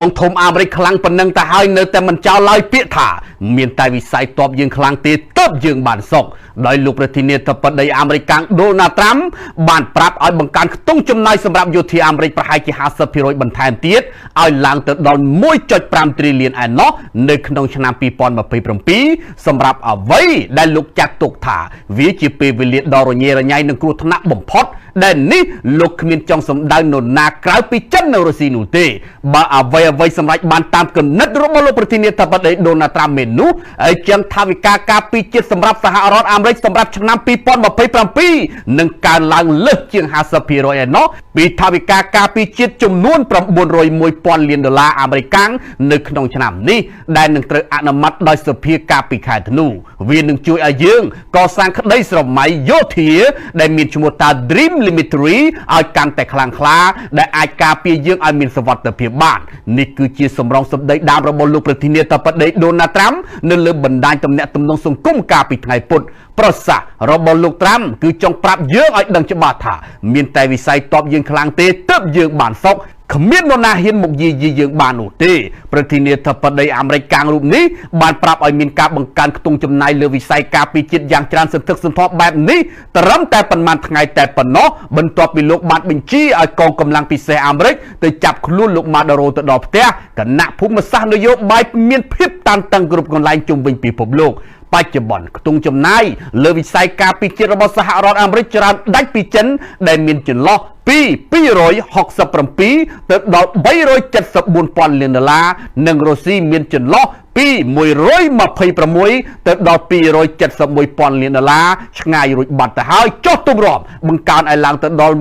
องทมอาเมริกคลังปนังแต่ให้เนื้อแต่มันเจ้าลอยเปียถ่าเมียนไตวิสัยตอบยืงคลังตีเติบยืงบานศกโดยลูกประเทศเนเธอร์ประเดี๋ยวอเมริกันโดนัลด์ทรัมป์บานปรับเอาบังการต้องจำนายสำหรับโยธาอเมริกประหารกิฮาสพิโรยบันทายตีดเอาหลังติดดอนมวยจดปรามตรีเลียนแอนนอในขนมชนามปีปอนมาปีสำหรับเอาไว้ได้ลูกจากตกถ่าวิจิปีวิเลียดอรเยระไงหนึ่งครูธนบ่มพดแต่นี่ลูกมีจงสมดังนนนากลายปีจันนรสีนุเตบาเอาไว้สำหรับบานตามกันนัดรบโลกประเทศเนเธอร์ประเดี๋ยวโดนัลด์ทรัมป์เมนูไอจังทาวิกากาปีจิตสำหรับสหรัฐอเมริกสำหรับชนะปีปอนมาปีหนึ่งการล้างเลิกเชียงฮาสพิโรยเนาะปีทาวิกากาปีจิตจำนวนประมาณ100,000 ปอนด์เหรียญดอลลาร์อเมริกันในขนมชนะนี้ได้หนึ่งตรอนุมัติโดยสภีกาปีขายธนูเวียนหนึ่งช่วยอายุก่อสร้างคดีสมัยโยธาได้มีชมตาดรีมลิมิตรีเอาการแต่คลังคลาได้อาจการปียืงอามินสวัสดิ์เพียบบ้านนี่คือจีสำรองสมได้ดามระบบลูกประเทศเนเธอร์ประเดี๋ยวโดนัลด์ทรัมป์ในเรื่องบันไดตำแหน่งตำแหน่งสงกุมกาปีไงปุดประสาระบบลูกทรัมป์คือจงปรับเยอะไอ้ดังจะบาดถามีแต่วิสัยตอบยืงคลังเตะเติบยืงบานซอกขมิ้นโนนาเห็นมุกยียืงบานอุเตประเทศเนเธอร์ประเดี๋ยวอเมริกันรูปนี้บานปรับไอ้มีการบังการตรงจำนายเลือวิสัยกาปีจิตอย่างจานสันทึกสันทอแบบนี้แต่รำแต่ปันมันไงแต่ปนเนาะบรรทบปีลูกบาดบินจี้ไอ้กองกำลังพิเศษอเมริกแต่จับคลุ้นลูกมาดาโรตดอกเตะกันนักภูมิศาสตร์นโยบายมีนพิบตันตังกรุบกันไล่จุ่มเป็นปีพบโลกปัจจุบันตรงจำนายเลือวิสัยกาปีจิตระบบสหรัฐอเมริกจะได้ปีจันได้มีจุนล้อปี160แต่ดอก274 ปอนด์เหรียญดอลลาร์หนึ่งโรซีมีจุนล้อปี126แต่ดอก271 ปอนด์เหรียญดอลลาร์ช่างายรุ่ยบัตรแต่หายจดตุ้มรอบบังการไอหลังแต่ดอก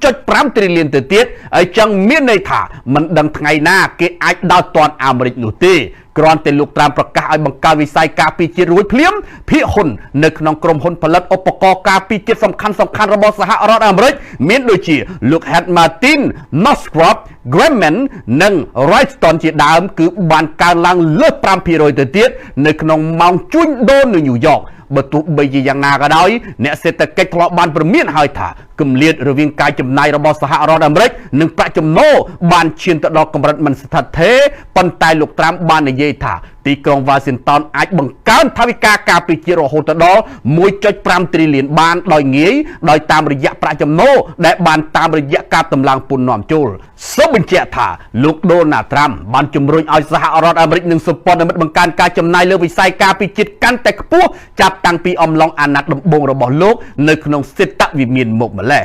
1.5 ตริลเลียนเตียดไอจังเมียนในถ่ามันดังไงหน้าเกไอดาวตอนอเมริกนูตีกรอนเตลุกตามประกาศบังการวิสัยกาปีจิตรุ่ยเพลียมพิหุนในขนมกรมพลผลิตอุปกรณ์กาปีจิตสำคัญระบบสหรัฐอเมริกมีโดยจีลูกแฮดมาตินนอสครอปแกรมแมนนังไรสตอนจีดามคือบานการลังเลือดปรามพิโรยเตียดในขนมมังจุนโดนในนิวยอร์กบรรทุกใบยังนาก็ได้เนี่ยเศรษฐกิจทะเลาะบานประเมียนหายถ่ากึมเลียดระวิงกายจำนายระบบสหรัฐอเมริกหนึ่งประจำโนบานเชียนตะดอกกำรัดมันสถัดเทปันตายลูกตรามบานในเยธาตีกรองวาสินตันอาจบังการทวิกากาปิจิโรโฮตดอ1.5 ตริลเลียนบานโดยงี้โดยตามระยะประจำโนและบานตามระยะการตำลังปุ่นนอมจูลสบินเจธาลูกโดนัลด์ทรัมป์บานจุมรุยเอาสหรัฐอเมริกหนึ่งสปอนเซอร์บังการการจำนายเลือวิสัยกาปิจิตกันแต่กปุ๊จับตั้งปีอมลองอานัดบงระบบโลกในขนมสิทธวิมีนหมกมาแล้ว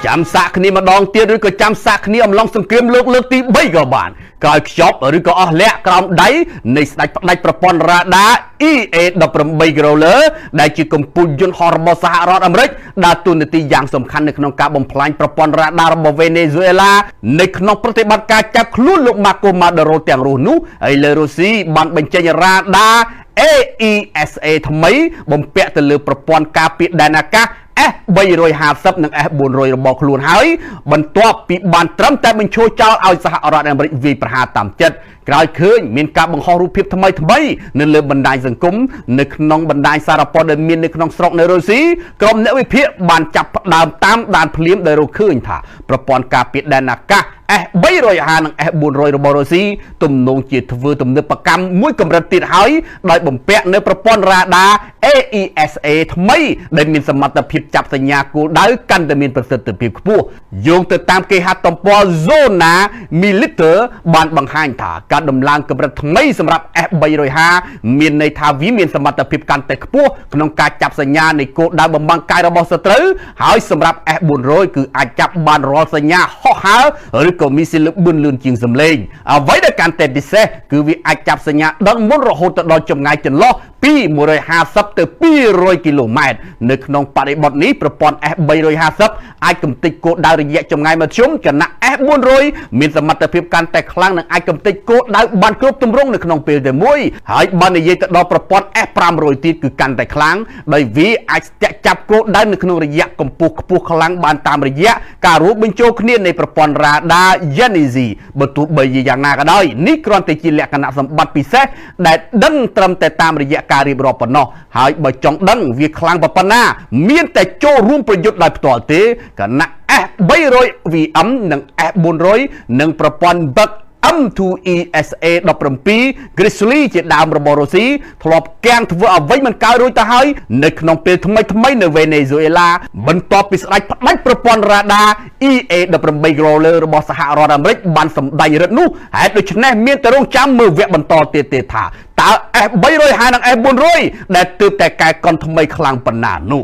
จำสักนี้มาดองเตี้ยหรือก็จำสักนี้อมลองสังเกตเลือกตีใบกบานกายช็อปหรือก็เละกรามได้ในได้ประปอนราดาดับประใบกระเลอได้จีกมปุยนฮอร์โมสหรัฐอเมริกดาตุนตีอย่างสำคัญในขนมการบ่มพลายประปอนราดาระบบเวเนซุเอลาในขนมปฏิบัติการจับคลุ้นลูกมาโกมาดโรเตียงรูนูไอเลโรซีบันเป็นเจยราดาAESA ทำไมบ่มเปะตะลือประปอนกาปิดานากะ350 និង400របស់ខ្លួនហើយបន្ទាប់ពីបានត្រឹមតែបញ្ឈរចោលឲ្យសហរដ្ឋអាមេរិកវាយប្រហារតាមចិត្តក្រោយឃើញមានការបង្ហោះរូបភាពថ្មីនៅលើបណ្ដាញសង្គមនៅក្នុងបណ្ដាញសារព័ត៌មាននៅក្នុងស្រុកនៅរុស្ស៊ីក្រុមអ្នកវិភាគបានចាប់ផ្ដើមតាមដានភ្លាមដោយរកឃើញថាប្រព័ន្ធការពារដែនអាកាសS350 និង S400 របស់រុស្ស៊ីទំនងជាធ្វើទំនើបកម្មមួយកម្រិតទៀតហើយដោយបំពាក់នៅប្រព័ន្ធរ៉ាដា AESA ថ្មីដែលមានសមត្ថភាពចាប់សញ្ញាគោលដៅកាន់តែមានប្រសិទ្ធភាពខ្ពស់យោងទៅតាមគេហទំព័រ Zona Militer បានបង្ហាញថាការដំឡើងកម្រិតថ្មីសម្រាប់ S350 មានន័យថាវាមានសមត្ថភាពកាន់តែខ្ពស់ក្នុងការចាប់សញ្ញានៃគោលដៅបំបង្កាយរបស់សត្រូវហើយសម្រាប់ S400 គឺអាចចាប់បានរាល់សញ្ញាហោះហើរឬក៏មីស៊ីលប៊ុនលឿនជាងសម្លេងអ្វីដែលកាន់តែពិសេសគឺវាអាចចាប់សញ្ញាដឹកមុនរហូតដល់ចម្ងាយចន្លោះពី150ទៅ200 គីឡូម៉ែត្រនៅក្នុងបរិបទនេះប្រព័ន្ធ S350 អាចកំទេចគោលដៅរយៈចម្ងាយមធ្យមចំណែក S400 មានសមត្ថភាពកាន់តែខ្លាំងនិងអាចកំទេចគោលដៅបានគ្រប់ទម្រង់នៅក្នុងពេលតែមួយហើយបើនិយាយទៅដល់ប្រព័ន្ធ S500 ទៀតគឺកាន់តែខ្លាំងដោយវាអាចស្ទាក់ចាប់គោលដៅនៅក្នុងរយៈកម្ពស់ខ្ពស់ខ្លាំងបានតាមរយៈការរួមបញ្ចូលគ្នានៃប្រព័ន្ធរ៉ាដា Yanezi បើទោះបីយ៉ាងណាក៏ដោយនេះគ្រាន់តែជាលក្ខណៈសម្បត្តិពិសេសដែលដឹងត្រឹមតែតាមរយៈ ការរៀបរាប់ប៉ុណ្ណោះហើយបើចង់ដឹងវាខ្លាំងប៉ុណ្ណាមានតែចូលរួមប្រយុទ្ធដោយផ្ទាល់ទេគណៈ S300 VM និង S400 និងប្រព័ន្ធ Bug M2ESA 17 Grizzly ជាដើមរបស់រុស្ស៊ីធ្លាប់កាំងធ្វើអ្វីមិនកើតរួចទៅហើយនៅក្នុងពេលថ្មីនៅវេណេស៊ុយអេឡាបន្ទាប់ពីស្ដេចផ្ដាច់ប្រព័ន្ធរ៉ាដា EA-18 Growler របស់សហរដ្ឋអាមេរិកបានសម្ដែងរឹតនោះហេតុដូច្នេះមានតែរងចាំមើលវគ្គបន្តទៀតទេថាតើ S300 ហើយនិង S400 ដែលទើបតែកែកុនថ្មីខ្លាំងប៉ុណ្ណានោះ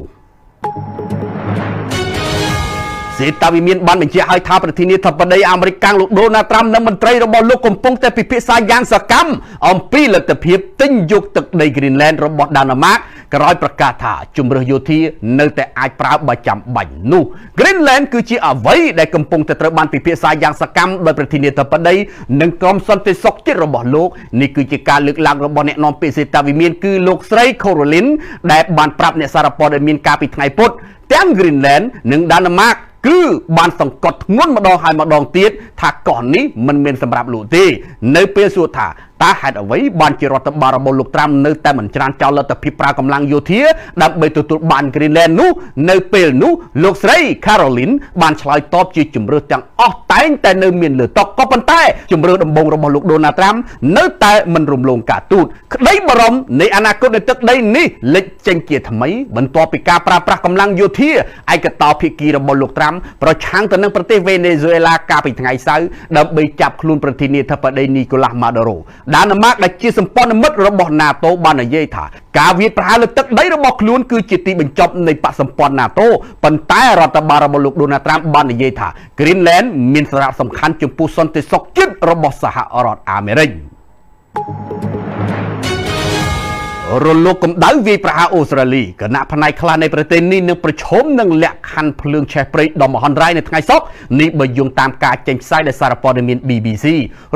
សេតាវិមានបានបញ្ជាក់ឲ្យថាប្រធានាធិបតីអាមេរិកកាំងលោកដូណាល់ត្រាំនិងមន្ត្រីរបស់លោកកំពុងតែពិភាក្សាយ៉ាងសកម្មអំពីលទ្ធភាពទិញយកទឹកដី Greenland របស់ដាណឺម៉ាកក្រោយប្រកាសថាជំរើសយោធានៅតែអាចប្រើបើចាំបាច់នោះ Greenland គឺជាអ្វីដែលកំពុងតែត្រូវបានពិភាក្សាយ៉ាងសកម្មដោយប្រធានាធិបតីនិងក្រុមសន្តិសុខជាតិរបស់លោកនេះគឺជាការលើកឡើងរបស់អ្នកនាំពាក្យសេតាវិមានគឺលោកស្រី Caroline ដែលបានប្រាប់អ្នកសារព័ត៌មានកាលពីថ្ងៃពុធទាំង Greenland និងដាណឺម៉ាកគឺបានសង្កត់ធ្ងន់ម្ដងហើយម្ដងទៀតថាកោះនេះមិនមានសម្រាប់លោកទេនៅពេលសួរថាតើហេតុអ្វីបានជារដ្ឋបាលរបស់លោកត្រាំនៅតែមិនច្រានចោលលទ្ធភាពប្រើកម្លាំងយោធាដើម្បីទទួលបាន Greenland នោះនៅពេលនោះលោកស្រី Caroline បានឆ្លើយតបជាជំរឿសទាំងអស់តែងតែនៅមានលើតុក៏ប៉ុន្តែជំរឿសដំបូងរបស់លោក Donald Trump នៅតែមិនរំលងការទូតក្តីបារម្ភនៃអនាគតនៃទឹកដីនេះលេចចេញជាថ្មីបន្ទាប់ពីការប្រើប្រាស់កម្លាំងយោធាឯកតោភាគីរបស់លោក Trump ប្រឆាំងទៅនឹងប្រទេសវេណេស៊ុយអេឡាកាលពីថ្ងៃសៅរ៍ដើម្បីចាប់ខ្លួនប្រធានាធិបតី Nicolas Maduroដាណឺម៉ាកដែលជាសម្ព័ន្ធមិត្តរបស់ NATO បាននិយាយថាការវាយប្រហារលើទឹកដីរបស់ខ្លួនគឺជាទីបញ្ចប់នៃបកសម្ព័ន្ធ NATO ប៉ុន្តែរដ្ឋបាលរបស់លោក Donald Trump បាននិយាយថា Greenland មានសារៈសំខាន់ចំពោះសន្តិសុខជាតិរបស់សហរដ្ឋអាមេរិករលកកម្ដៅវាយប្រហារអូស្ត្រាលីគណៈផ្នែកខ្លះនៃប្រទេសនេះនឹងប្រឈមនឹងលក្ខខណ្ឌភ្លើងឆេះព្រៃដ៏មហន្តរាយនៅថ្ងៃសុក្រនេះបើយោងតាមការចេញផ្សាយដោយសារព័ត៌មាន BBC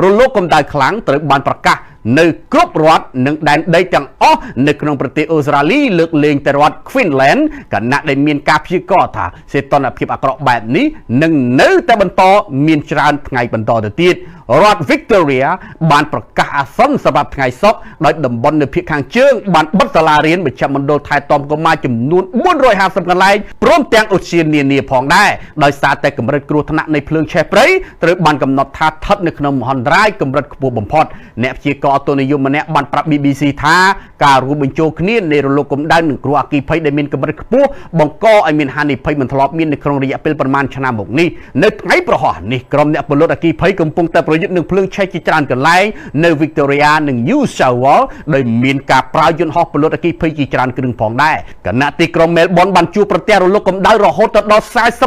រលកកម្ដៅខ្លាំងត្រូវបានប្រកាសនៅគ្រប់រដ្ឋនិងដែនដីទាំងអស់នៅក្នុងប្រទេសអូស្ត្រាលីលើកលែងតែរដ្ឋ Queensland គណៈដែលមានការព្យាករណ៍ថាសីតុណ្ហភាពអាក្រក់បែបនេះនឹងនៅតែបន្តមានច្រើនថ្ងៃបន្តទៅទៀតរដ្ឋ Victoria បានប្រកាសអាសន្នសម្រាប់ថ្ងៃសុក្រដោយតំបន់នៅភាគខាងជើងបានបិទសាលារៀនមជ្ឈមណ្ឌលថែទាំកុមារចំនួន450កន្លែងព្រមទាំងឧទ្យាននានាផងដែរដោយសារតែកម្រិតគ្រោះថ្នាក់នៃភ្លើងឆេះព្រៃត្រូវបានកំណត់ថាស្ថិតនៅក្នុងមហន្តរាយកម្រិតខ្ពស់បំផុតអ្នកព្យាករណ៍អតុនិយមម្នាក់បានប្រាប់ BBC ថាការរួមបញ្ចូលគ្នានៃរលកកម្ដៅនិងគ្រោះអគ្គីភ័យដែលមានកម្រិតខ្ពស់បង្កឲ្យមានហានិភ័យមិនធ្លាប់មាននៅក្នុងរយៈពេលប្រមាណឆ្នាំមកនេះនៅថ្ងៃប្រហោះនេះក្រុមអ្នកពលរដ្ឋអគ្គីភ័យកំពុងតែប្រយុទ្ធនឹងភ្លើងឆេះជាច្រើនកន្លែងនៅ Victoria និង New South Wales ដោយមានការប្រើយន្តហោះពលរដ្ឋអគ្គីភ័យជាច្រើនគ្រឿងផងដែរគណៈទីក្រុង Melbourne បានជួបប្រទះរលកកម្ដៅរហូតដល់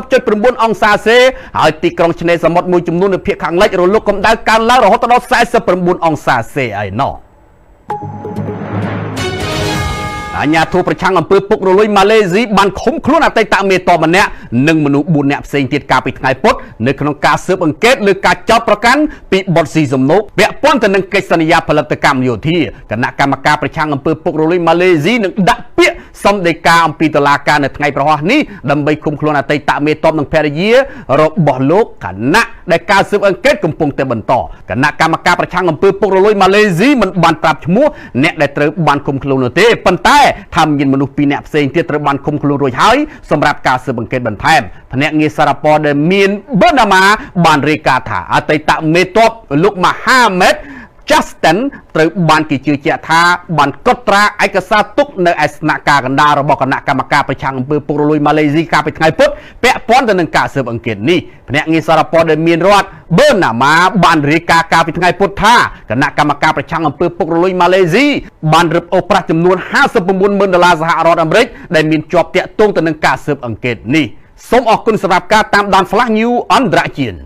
40.9 អង្សាសេហើយទីក្រុងឆ្នេរសមុទ្រមួយចំនួននៅភាគខាងលិចរលកកម្ដៅកើនឡើងរហូតដល់ 49 អង្សាសេឯណោះអាញាធិបតេយ្យប្រឆាំងអំពើពុករលួយម៉ាឡេស៊ីបានឃុំខ្លួនអតីតមេតបម្នាក់និងមនុស្ស4នាក់ផ្សេងទៀតកាលពីថ្ងៃពុធនៅក្នុងការស៊ើបអង្កេតលើការចោទប្រកាន់ពីបទស៊ីសំណូកពាក់ព័ន្ធទៅនឹងកិច្ចសន្យាផលិតកម្មយោធាគណៈកម្មការប្រឆាំងអំពើពុករលួយម៉ាឡេស៊ីនឹងដាក់ពាក្យសំដីកាអំពីតុលាការនៅថ្ងៃប្រហោះនេះដើម្បីឃុំខ្លួនអតីតមេតបនិងភរិយារបស់លោកគណៈដែលការស៊ើបអង្កេតកំពុងតែបន្តគណៈកម្មការប្រឆាំងអំពើពុករលួយម៉ាឡេស៊ីមិនបានប្រាប់ឈ្មោះអ្នកដែលត្រូវបានឃុំខ្លួននោះទេប៉ុន្តែថាមានមនុស្ស2នាក់ផ្សេងទៀតត្រូវបានឃុំខ្លួនរួចហើយសម្រាប់ការស៊ើបអង្កេតបន្ថែមភ្នាក់ងារសារព័ត៌មានBernamaបានរាយការណ៍ថាអតីតមេតបលោក Mohammed Justin ត្រូវបានគេជឿជាក់ថាបានកត់ត្រាឯកសារទុកនៅឯស្នាក់ការកណ្ដាលរបស់គណៈកម្មការប្រឆាំងអំពើពុករលួយម៉ាឡេស៊ីកាលពីថ្ងៃពុធពាក់ព័ន្ធទៅនឹងការស៊ើបអង្កេតនេះភ្នាក់ងារសារព័ត៌មានរដ្ឋ Bernama បានរាយការណ៍កាលពីថ្ងៃពុធថាគណៈកម្មការប្រឆាំងអំពើពុករលួយម៉ាឡេស៊ីបានរឹបអូសប្រាក់ចំនួន$59,000សហរដ្ឋអាមេរិកដែលមានជាប់ទាក់ទងទៅនឹងការស៊ើបអង្កេតនេះសូមអរគុណសម្រាប់ការតាមដាន Flash News អន្តរជាតិ